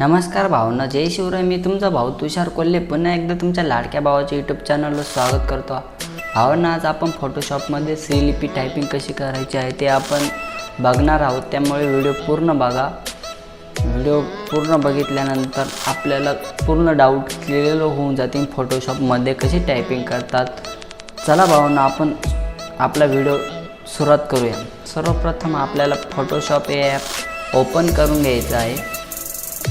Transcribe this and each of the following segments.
नमस्कार भावना, जय शिवराय. मी तुमचा भाऊ तुषार कोल्हे पुन्हा एकदा तुमच्या लाडक्या भावाच्या यूट्यूब चॅनलवर स्वागत करतो. भावना, आज आपण फोटोशॉपमध्ये श्रीलिपी टायपिंग कशी करायची आहे ते आपण बघणार आहोत, त्यामुळे व्हिडिओ पूर्ण बघा. व्हिडिओ पूर्ण बघितल्यानंतर आपल्याला पूर्ण डाऊट क्लिअर होऊन जातील फोटोशॉपमध्ये कशी टायपिंग करतात. चला भावना, आपण आपला व्हिडिओ सुरुवात करूया. सर्वप्रथम आपल्याला फोटोशॉप हे ॲप ओपन करून घ्यायचं आहे.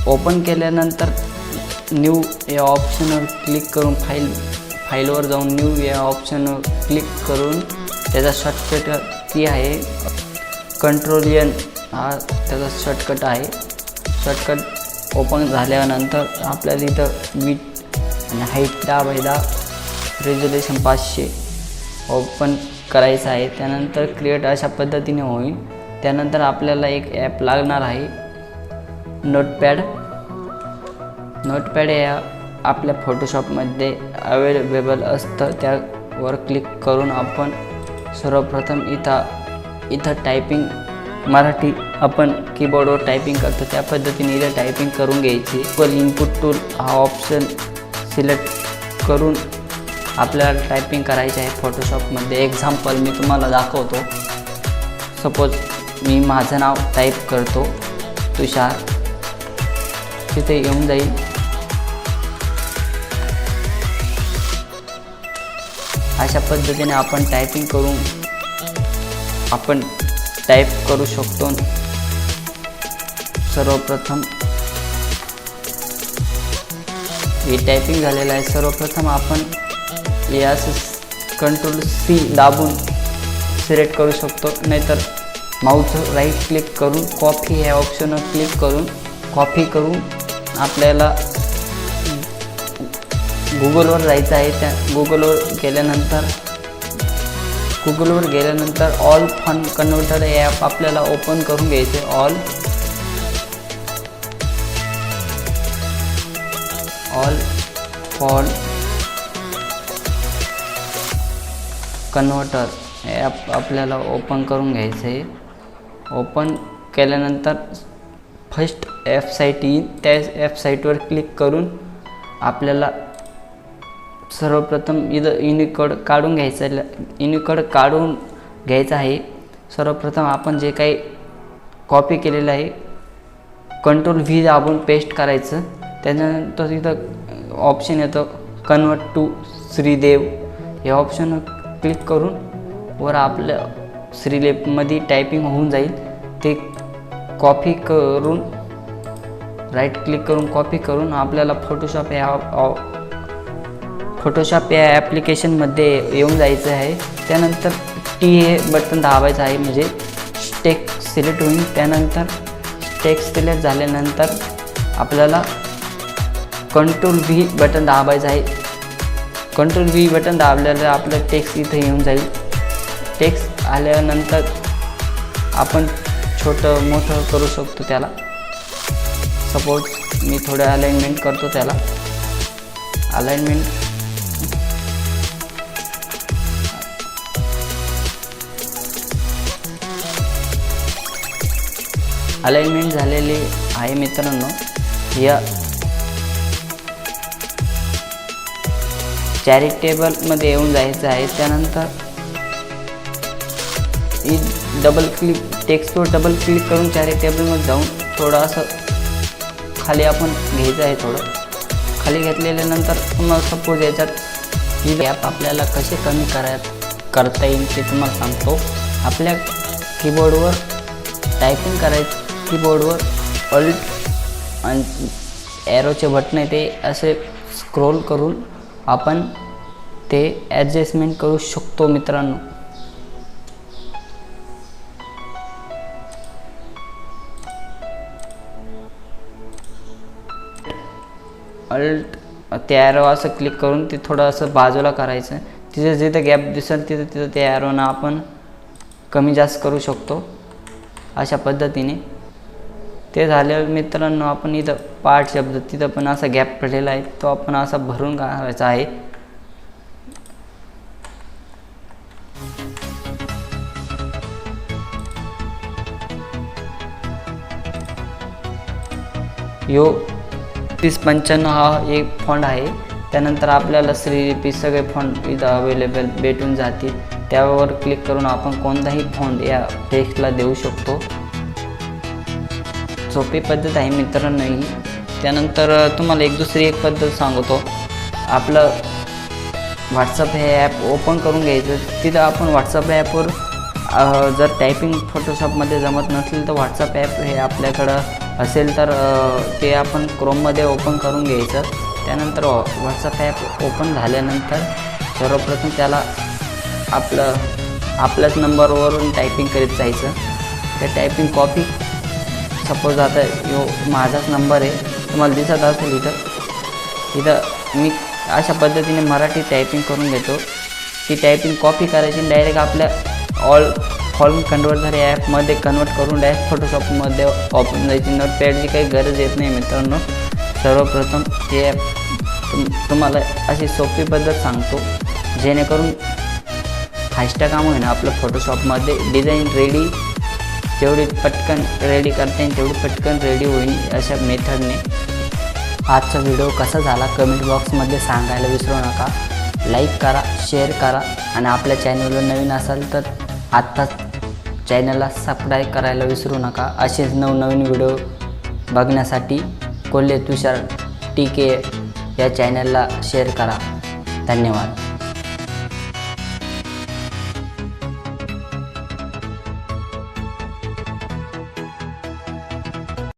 ओपन केल्यानंतर न्यू या ऑप्शनवर क्लिक करून फाईलवर जाऊन न्यू या ऑप्शनवर क्लिक करून त्याचा शॉर्टकट की आहे कंट्रोल-N, हा त्याचा शॉर्टकट आहे. शॉर्टकट ओपन झाल्यानंतर आपल्याला इथं विड्थ आणि हाईट 10x10, रेझोल्युशन 500 ओपन करायचं आहे. त्यानंतर क्रिएट अशा पद्धतीने होईल. त्यानंतर आपल्याला एक ॲप लागणार आहे, नोटपॅड हे आपल्या फोटोशॉपमध्ये अवेलेबल असतं. त्यावर क्लिक करून आपण सर्वप्रथम इथं टायपिंग मराठी आपण कीबोर्डवर टायपिंग करतो त्या पद्धतीने इथं टायपिंग करून घ्यायची. इनपुट टूल हा ऑप्शन सिलेक्ट करून आपल्याला टायपिंग करायची आहे फोटोशॉपमध्ये. एक्झाम्पल मी तुम्हाला दाखवतो. सपोज मी माझं नाव टाईप करतो, तुषार, तिथे येऊन जाईल. अशा पद्धतीने आपण टायपिंग करून आपण टाईप करू शकतो. सर्वप्रथम हे टायपिंग झालेलं आहे. सर्वप्रथम आपण हे असं कंट्रोल-C दाबून सिलेक्ट करू शकतो, नाहीतर माऊसवर राईट क्लिक करून कॉपी ह्या ऑप्शनवर क्लिक करून कॉपी करून आपल्याला गुगलवर जायचं आहे. त्या गुगलवर गेल्यानंतर ऑल फॉन्ट कन्व्हर्टर हे ॲप आपल्याला ओपन करून घ्यायचे. ऑल फॉन्ट कन्व्हर्टर हे ॲप आपल्याला ओपन करून घ्यायचं आहे. ओपन केल्यानंतर फर्स्ट वेबसाईट येईल. त्या वेबसाईटवर क्लिक करून आपल्याला सर्वप्रथम इथं युनिकोड काढून घ्यायचं आहे. सर्वप्रथम आपण जे काही कॉपी केलेलं आहे कंट्रोल-V दाबून पेस्ट करायचं. त्याच्यानंतर इथं ऑप्शन येतं कन्वर्ट टू श्रीदेव, हे ऑप्शनवर क्लिक करून वर आपल्या श्रीलेपमध्ये टायपिंग होऊन जाईल. ते कॉपी करून राईट क्लिक करून कॉपी करून आपल्याला फोटोशॉप या ॲप्लिकेशनमध्ये येऊन जायचं आहे. त्यानंतर T हे बटन दाबायचं आहे, म्हणजे टेक्स्ट सिलेक्ट होईल. त्यानंतर टेक्स्ट सिलेक्ट झाल्यानंतर आपल्याला कंट्रोल-V बटन दाबायचं आहे. कंट्रोल-V बटन दाबल्यावर आपलं टेक्स्ट इथं येऊन जाईल. टेक्स्ट आल्यानंतर आपण छोटं मोठं करू शकतो त्याला. सपोज मी थोडं अलाइनमेंट करतो त्याला. अलाइनमेंट झालेली आहे मित्रांनो. या चॅरिटेबलमध्ये येऊन जायचं आहे. त्यानंतर टेक्स्टवर डबल क्लिक करून चॅरिटेबलमध्ये जाऊन थोडं असं खाली आपण घ्यायचं आहे. थोडं खाली घेतलेल्यानंतर पुन्हा सपोज याच्यात ही ॲप आपल्याला कसे कमी करता येईल ते तुम्हाला सांगतो. आपल्या कीबोर्डवर टायपिंग करायचं. कीबोर्डवर ऑल्ट आणि ॲरोचे बटन आहे, ते असे स्क्रोल करून आपण ते ॲडजस्टमेंट करू शकतो मित्रांनो. ऑल्ट ते ॲरो असं क्लिक करून ते थोडं असं बाजूला करायचं. तिथे जिथं गॅप दिसेल तिथं ते ॲरोना आपण कमी जास्त करू शकतो अशा पद्धतीने. ते झाल्यावर मित्रांनो आपण इथं पार्ट शब्द तिथं पण असा गॅप पडलेला आहे, तो आपण असा भरून काढायचा आहे. यो 3695 हा एक फॉन्ट आहे। त्यानंतर आपल्याला श्रीलिपी सगळे फॉन्ट इथं अवेलेबल भेटून जातील। त्यावर क्लिक करून आपण कोणताही फॉन्ट या टेक्स्टला देऊ शकतो। सोपी पद्धत आहे मित्रांनो ही। त्यानंतर तुम्हाला दुसरी एक पद्धत सांगतो। आपलं व्हॉट्सअप हे ॲप ओपन करून घ्यायचं। तिथं आपण व्हॉट्सअप ॲपवर जर टायपिंग फोटोशॉपमध्ये जमत नसेल तर व्हॉट्सअप ॲप हे आपल्याकडं असेल तर ते आपण क्रोममध्ये ओपन करून घ्यायचं। त्यानंतर व्हॉट्सअप ॲप ओपन झाल्यानंतर सर्वप्रथम त्याला आपल्याच नंबरवरून टायपिंग करीत जायचं। ते टायपिंग कॉपी सपोज आता माझाच नंबर आहे, तुम्हाला दिसत असेल इथं मी अशा पद्धतीने मराठी टायपिंग करून घेतो। ती टायपिंग कॉपी करायची डायरेक्ट आपल्या ऑल फॉर्म कन्वर्टर या ॲपमध्ये कन्वर्ट करून डायरेक्ट फोटोशॉपमध्ये ओपन जायची। नोटपॅडची काही गरज येत नाही मित्रांनो। सर्वप्रथम ते ॲप तुम्हाला अशी सोपी पद्धत सांगतो जेणेकरून फास्ट काम होईल आपलं फोटोशॉपमध्ये। डिझाईन रेडी जेवढी पटकन रेडी करता येईल तेवढी पटकन रेडी होईल अशा मेथडने। आजचा व्हिडिओ कसा झाला कमेंट बॉक्समध्ये सांगायला विसरू नका। लाईक करा, शेअर करा आणि आपल्या चॅनलवर नवीन असाल तर आत्ताच चॅनलला सबस्क्राईब करायला विसरू नका। असेच नवनवीन व्हिडिओ बघण्यासाठी कोल्हे तुषार टीके या चॅनलला शेअर करा। धन्यवाद।